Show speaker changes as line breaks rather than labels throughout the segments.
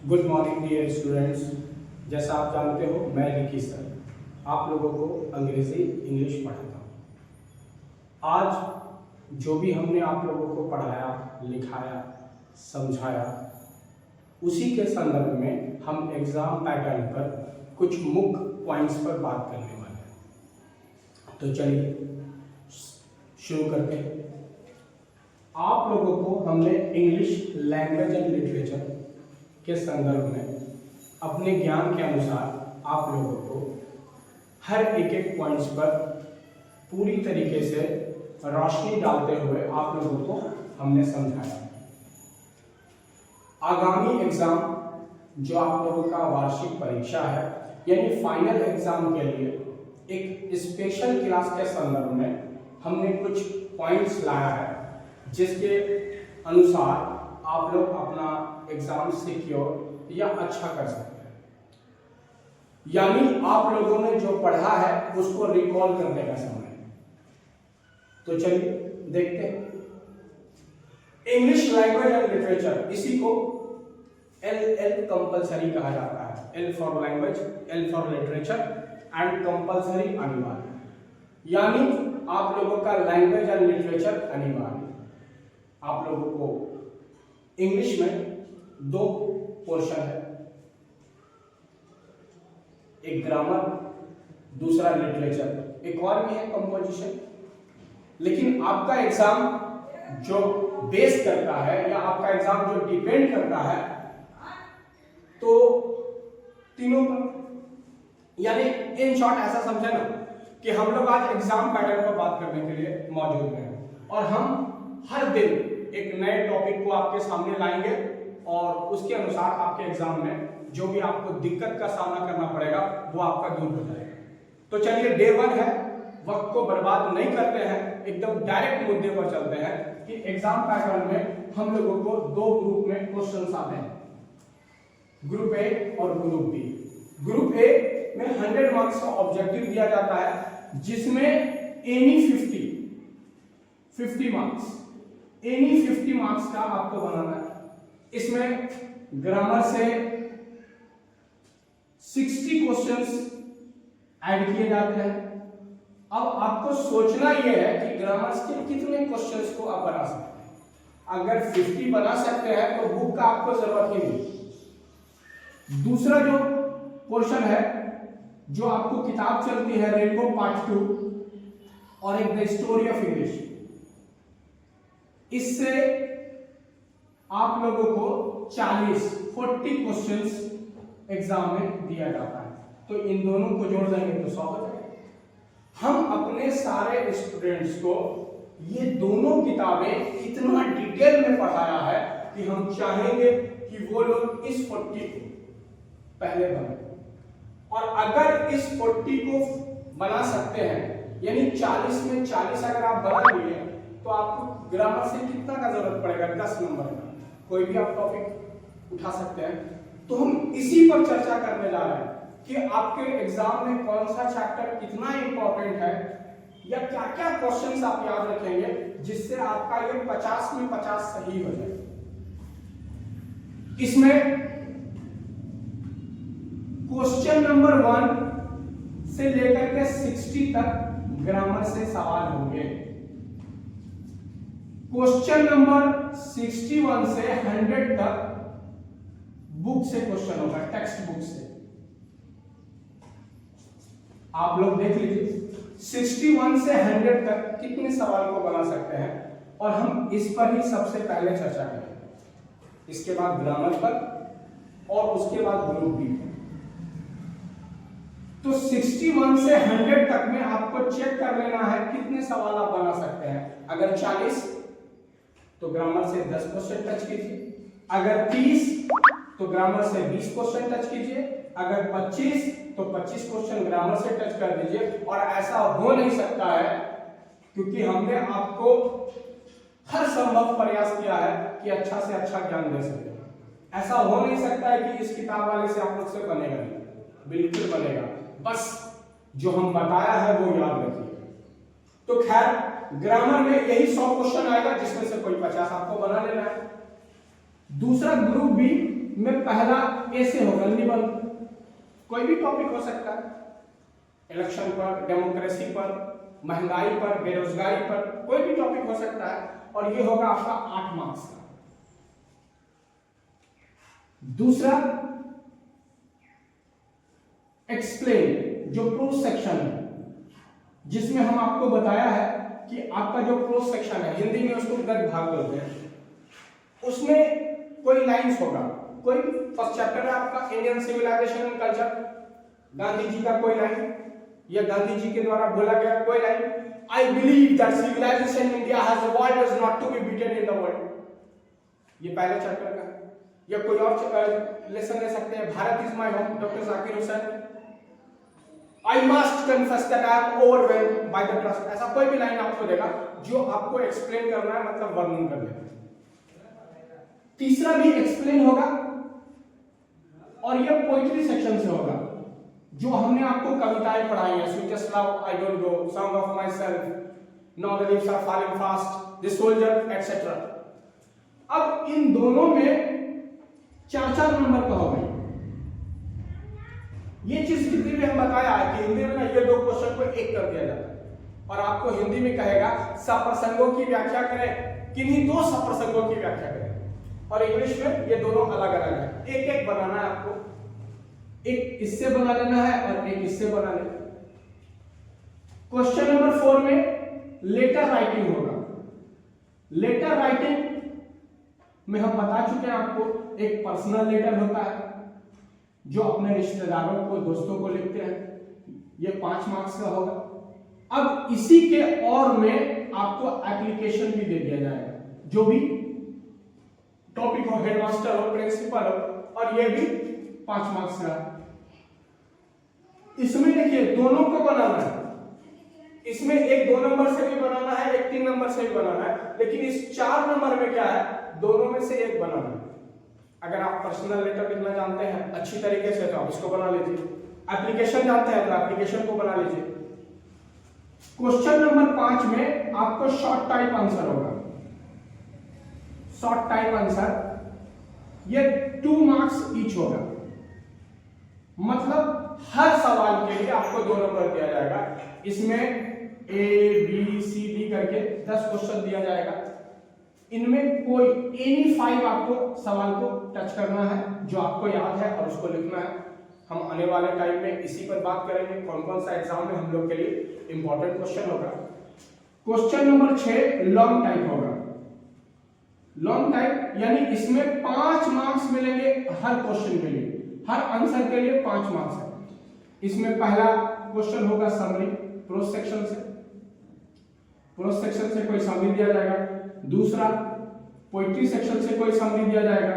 Good morning dear students. जैसा आप जानते हो मैं रिकी सर आप लोगों को अंग्रेजी इंग्लिश पढ़ाता हूँ। आज जो भी हमने आप लोगों को पढ़ाया, लिखाया, समझाया, उसी के संदर्भ में हम एग्जाम पैटर्न पर कुछ मुख्य पॉइंट्स पर बात करने वाले हैं। तो चलिए शुरू करते हैं। आप लोगों को हमने इंग्लिश लैंग्वेज एंड लिटरेचर के संदर्भ में अपने ज्ञान के अनुसार आप लोगों को हर एक पॉइंट्स पर पूरी तरीके से रोशनी डालते हुए आप लोगों को हमने समझाया। आगामी एग्जाम जो आप लोगों का वार्षिक परीक्षा है यानी फाइनल एग्जाम के लिए एक स्पेशल क्लास के संदर्भ में हमने कुछ पॉइंट्स लाया है, जिसके अनुसार आप लोग अपना एग्जाम सिक्योर या अच्छा कर सकते हैं। यानी आप लोगों ने जो पढ़ा है उसको रिकॉल करने का समय। तो चलिए देखते हैं। इंग्लिश लैंग्वेज एंड लिटरेचर, इसी को एल कंपलसरी कहा जाता है। L for language, L for literature and compulsory अनिवार्य। यानी आप लोगों का लैंग्वेज एंड लिटरेचर अनिवार्य। आप लोगों को इंग्लिश में दो पोर्शन है, एक ग्रामर, दूसरा लिटरेचर, एक और भी है कंपोजिशन। लेकिन आपका एग्जाम जो बेस करता है या आपका एग्जाम जो डिपेंड करता है तो तीनों पर। यानी इन शॉर्ट ऐसा समझे ना कि हम लोग आज एग्जाम पैटर्न पर बात करने के लिए मौजूद हैं और हम हर दिन एक नए टॉपिक को आपके सामने लाएंगे और उसके अनुसार आपके एग्जाम में जो भी आपको दिक्कत का सामना करना पड़ेगा वो आपका दूर हो जाएगा। तो चलिए डे 1 है, वक्त को बर्बाद नहीं करते हैं, एकदम डायरेक्ट मुद्दे पर चलते हैं कि एग्जाम पैटर्न में हम लोगों को दो ग्रुप में क्वेश्चंस आते हैं, ग्रुप ए और ग्रुप बी। ग्रुप ए में 100 मार्क्स का ऑब्जेक्टिव दिया जाता है, जिसमें एनी 50 मार्क्स, एनी 50 मार्क्स का आपको बनाना है। इसमें ग्रामर से 60 क्वेश्चंस ऐड किए जाते हैं। अब आपको सोचना यह है कि ग्रामर के कितने क्वेश्चंस को आप बना सकते हैं। अगर 50 बना सकते हैं तो बुक का आपको जरूरत ही नहीं। दूसरा जो पोर्शन है, जो आपको किताब चलती है रेनबो पार्ट 2 और एक द स्टोरी ऑफ इंग्लिश, इससे आप लोगों को 40 क्वेश्चंस एग्जाम में दिया जाता है। तो इन दोनों को जोड़ देंगे तो 100 हो जाएगा। हम अपने सारे स्टूडेंट्स को ये दोनों किताबें इतना डिटेल में पढ़ाया है कि हम चाहेंगे कि वो लोग इस 40 को पहले बने। और अगर इस 40 को बना सकते हैं, यानी 40 में 40 अगर आप बना लिए तो आपको ग्रामर से कितना का जरूरत पड़ेगा? 10 नंबर का। कोई भी आप टॉपिक उठा सकते हैं। तो हम इसी पर चर्चा करने जा रहे हैं कि आपके एग्जाम में कौन सा चैप्टर कितना इंपॉर्टेंट है या क्या क्या क्वेश्चंस आप याद रखेंगे जिससे आपका ये 50 में 50 सही हो जाए। इसमें क्वेश्चन नंबर 1 से लेकर के 60 तक ग्रामर से सवाल होंगे। क्वेश्चन नंबर 61 से 100 तक बुक से क्वेश्चन होगा, टेक्स्ट बुक से। आप लोग देख लीजिए 61 से 100 तक कितने सवाल को बना सकते हैं और हम इस पर ही सबसे पहले चर्चा करेंगे। इसके बाद ग्रामर पर और उसके बाद ग्रुप बी पर। तो 61 से 100 तक में आपको चेक कर लेना है कितने सवाल आप बना सकते हैं। अगर 40 तो ग्रामर से 10 क्वेश्चन टच कीजिए, अगर 30 तो ग्रामर से 20 क्वेश्चन टच कीजिए, अगर 25 तो 25 क्वेश्चन ग्रामर से टच कर दीजिए। और ऐसा हो नहीं सकता है क्योंकि हमने आपको हर संभव प्रयास किया है कि अच्छा से अच्छा ज्ञान दे सके। ऐसा हो नहीं सकता है कि इस किताब वाले से आप लोग से बनेगा नहीं, बिल्कुल बनेगा। बस जो हम बताया है वो याद रखिए। तो खैर ग्रामर में यही 100 क्वेश्चन आएगा जिसमें से कोई 50 आपको बना लेना है। दूसरा ग्रुप बी में पहला ए से होगा निबंध। कोई भी टॉपिक हो सकता है, इलेक्शन पर, डेमोक्रेसी पर, महंगाई पर, बेरोजगारी पर, कोई भी टॉपिक हो सकता है, और ये होगा आपका 8 मार्क्स का। दूसरा एक्सप्लेन, जो प्रूफ सेक्शन है, जिसमें हम आपको बताया है कि आपका जो प्रूफ सेक्शन है, हिंदी में उसको गद्य भाग बोलते हैं, उसमें कोई लाइंस होगा, कोई फर्स्ट चैप्टर है आपका Indian civilisation and culture, Gandhi ji का कोई लाइन या गांधी जी के द्वारा बोला गया कोई line, I believe that civilization in India has a is not to be beaten in the world, ये पहले चैप्टर का है। या कोई और लेसन ले सकते हैं, Bharat is my home, doctor Zakir Hussain, I must confess that I am overwhelmed by the trust, ऐसा कोई भी लाइन आपको देगा जो आपको एक्सप्लेन करना है, मतलब वर्णन करना है। तीसरा भी एक्सप्लेन होगा, और ये पोइट्री सेक्शन से होगा, जो हमने आपको कविताएं पढ़ाई हैं, sweetest love, I don't go, song of my self, now the leaves are falling fast, the soldier, etcetera. अब इन दोनों में 4-4 नंबर का होगा। ये चीज हिंदी में हम बताया है कि हिंदी में ना ये 2 क्वेश्चन को एक कर दिया जाता है, और आपको हिंदी में कहेगा सप्रसंगों की व्याख्या करें, किन्हीं 2 सप्रसंगों की व्याख्या करें, और इंग्लिश में ये दोनों अलग अलग है, एक एक बनाना है आपको, एक इससे बना लेना है और एक इससे बना लेना। क्वेश्चन नंबर 4 में लेटर राइटिंग होगा। लेटर राइटिंग में हम बता चुके हैं आपको, एक पर्सनल लेटर होता है जो अपने रिश्तेदारों को, दोस्तों को लिखते हैं, ये 5 मार्क्स का होगा। अब इसी के और में आपको एप्लीकेशन भी दे दिया जाएगा, जो भी टॉपिक हो, हेडमास्टर हो, प्रिंसिपल हो, और ये भी 5 मार्क्स का। इसमें देखिए दोनों को बनाना है, इसमें एक 2 नंबर से भी बनाना है, एक 3 नंबर से भी बनाना है, लेकिन इस 4 नंबर में क्या है, दोनों में से एक बनाना है। अगर आप पर्सनल लेटर लिखना जानते हैं अच्छी तरीके से तो आप इसको बना लीजिए, एप्लीकेशन जानते हैं तो एप्लीकेशन को बना लीजिए। क्वेश्चन नंबर 5 में आपको शॉर्ट टाइप आंसर होगा। शॉर्ट टाइप आंसर ये 2 मार्क्स ईच होगा, मतलब हर सवाल के लिए आपको 2 नंबर दिया जाएगा। इसमें A, B, C, D करके 10 क्वेश्चन दिया जाएगा, इनमें कोई एनी 5 आपको सवाल को टच करना है जो आपको याद है और उसको लिखना है। हम आने वाले टाइम में इसी पर बात करेंगे, कौन कौन सा एग्जाम में हम लोग के लिए इंपॉर्टेंट क्वेश्चन होगा। क्वेश्चन नंबर 6 लॉन्ग टाइप होगा। लॉन्ग टाइप यानी इसमें 5 मार्क्स मिलेंगे हर क्वेश्चन के लिए, हर आंसर के लिए 5 मार्क्स है। इसमें पहला क्वेश्चन होगा समरी, प्रोज सेक्शन से, प्रोज सेक्शन से कोई समरी दिया जाएगा। दूसरा पोइट्री सेक्शन से कोई समरी दिया जाएगा।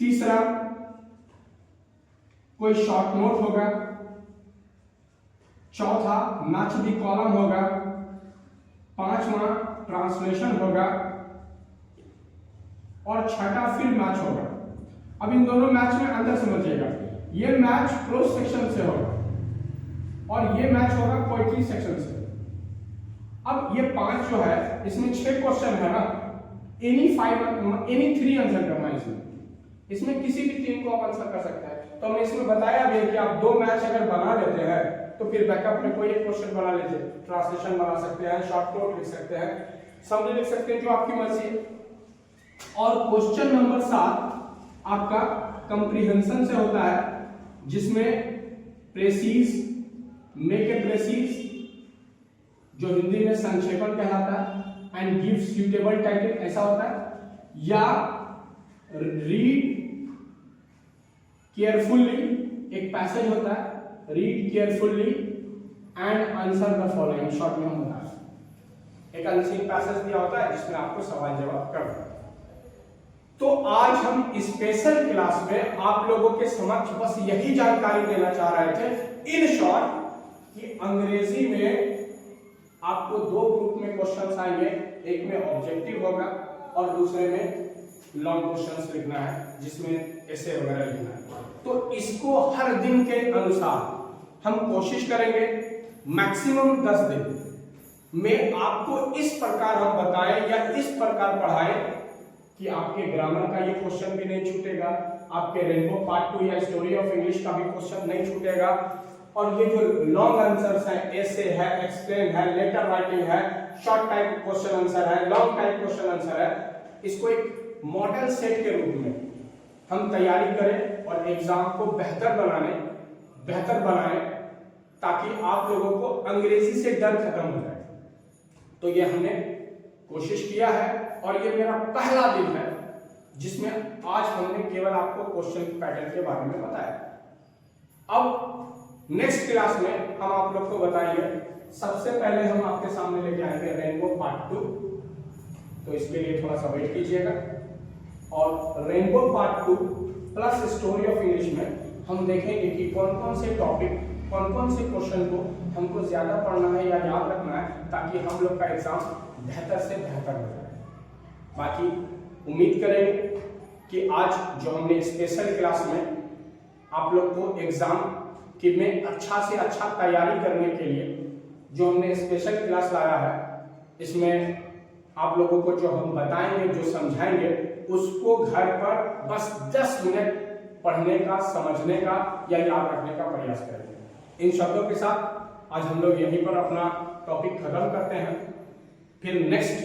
तीसरा कोई शॉर्ट नोट होगा। चौथा मैच द कॉलम होगा। 5वां ट्रांसलेशन होगा और 6ठा फिर मैच होगा। अब इन दोनों मैच में अंदर समझिएगा, ये मैच प्रोज सेक्शन से होगा और ये मैच होगा पोइट्री सेक्शन से। अब ये 5 जो है इसमें 6 क्वेश्चन है ना, एनी 3 आंसर करना है इसमें किसी भी 3 को आप आंसर कर सकते हैं। तो हमने इसमें बताया भी कि आप 2 मैच अगर बना लेते हैं तो फिर बैकअप में कोई एक क्वेश्चन बना लीजिए, ट्रांसलेशन बना सकते हैं, शॉर्ट नोट लिख सकते हैं, समरी लिख सकते हैं, जो आपकी मर्जी है। और क्वेश्चन नंबर 7 आपका कंप्रीहेंशन से होता है, जिसमें प्रेसीज, मेक ए प्रेसीज जो हिंदी में संक्षेपण कहलाता है, एंड गिव सूटेबल टाइटल ऐसा होता है, या रीड केयरफुली एक पैसेज होता है, read carefully and answer the following, short में होता है। एक अनसीन पैसेज दिया होता है जिसमें आपको सवाल जवाब करना है। तो आज हम स्पेशल क्लास में आप लोगों के समक्ष बस यही जानकारी देना चाह रहे थे इन शॉर्ट कि अंग्रेजी में आपको 2 ग्रुप में क्वेश्चंस आएंगे, एक में ऑब्जेक्टिव होगा और दूसरे में लॉन्ग क्वेश्चंस लिखना है जिसमें ऐसे वगैरह लिखना है। तो इसको हर दिन के अनुसार हम कोशिश करेंगे मैक्सिमम 10 दिन में आपको इस प्रकार हम बताएं या इस प्रकार पढ़ाएं कि आपके ग्रामर का ये क्वेश्चन भी नहीं छूटेगा, आपके रेनबो पार्ट 2 या स्टोरी ऑफ इंग्लिश का भी क्वेश्चन नहीं छूटेगा। और ये जो लॉन्ग आंसर्स हैं, ऐसे है, एक्सप्लेन है, लेटर राइटिंग है, शॉर्ट टाइप क्वेश्चन आंसर है, लॉन्ग टाइप क्वेश्चन आंसर है, इसको एक मॉडल सेट के रूप में हम तैयारी करें और एग्जाम को बेहतर बनाएं ताकि आप लोगों को अंग्रेजी से डर खत्म हो जाए। तो ये हमने कोशिश किया है और ये मेरा पहला दिन है जिसमें आज हमने केवल आपको क्वेश्चन पैटर्न के बारे में बताया। अब नेक्स्ट क्लास में हम आप लोग को बताएंगे, सबसे पहले हम आपके सामने लेके आएंगे रेनबो पार्ट 2, तो इसके लिए थोड़ा सा वेट कीजिएगा। और rainbow part 2 plus story of English में हम देखेंगे कि कौन कौन से टॉपिक, कौन कौन से क्वेश्चन को हमको ज्यादा पढ़ना है या याद रखना है ताकि हम लोग का एग्जाम बेहतर से बेहतर हो जाए। बाकी उम्मीद करेंगे कि आज जो हमने स्पेशल क्लास में आप लोग को एग्जाम की में अच्छा से अच्छा तैयारी करने के लिए जो हमने स्पेशल क्लास लाया है, इसमें आप लोगों को जो हम बताएंगे, जो समझाएंगे, उसको घर पर बस 10 मिनट पढ़ने का, समझने का या याद रखने का प्रयास करेंगे। इन शब्दों के साथ आज हम लोग यहीं पर अपना टॉपिक खत्म करते हैं। फिर नेक्स्ट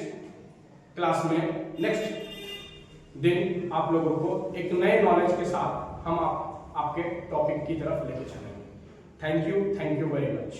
क्लास में नेक्स्ट दिन आप लोगों को एक नए नॉलेज के साथ हम आपके टॉपिक की तरफ लेके चलेंगे। Thank you very much.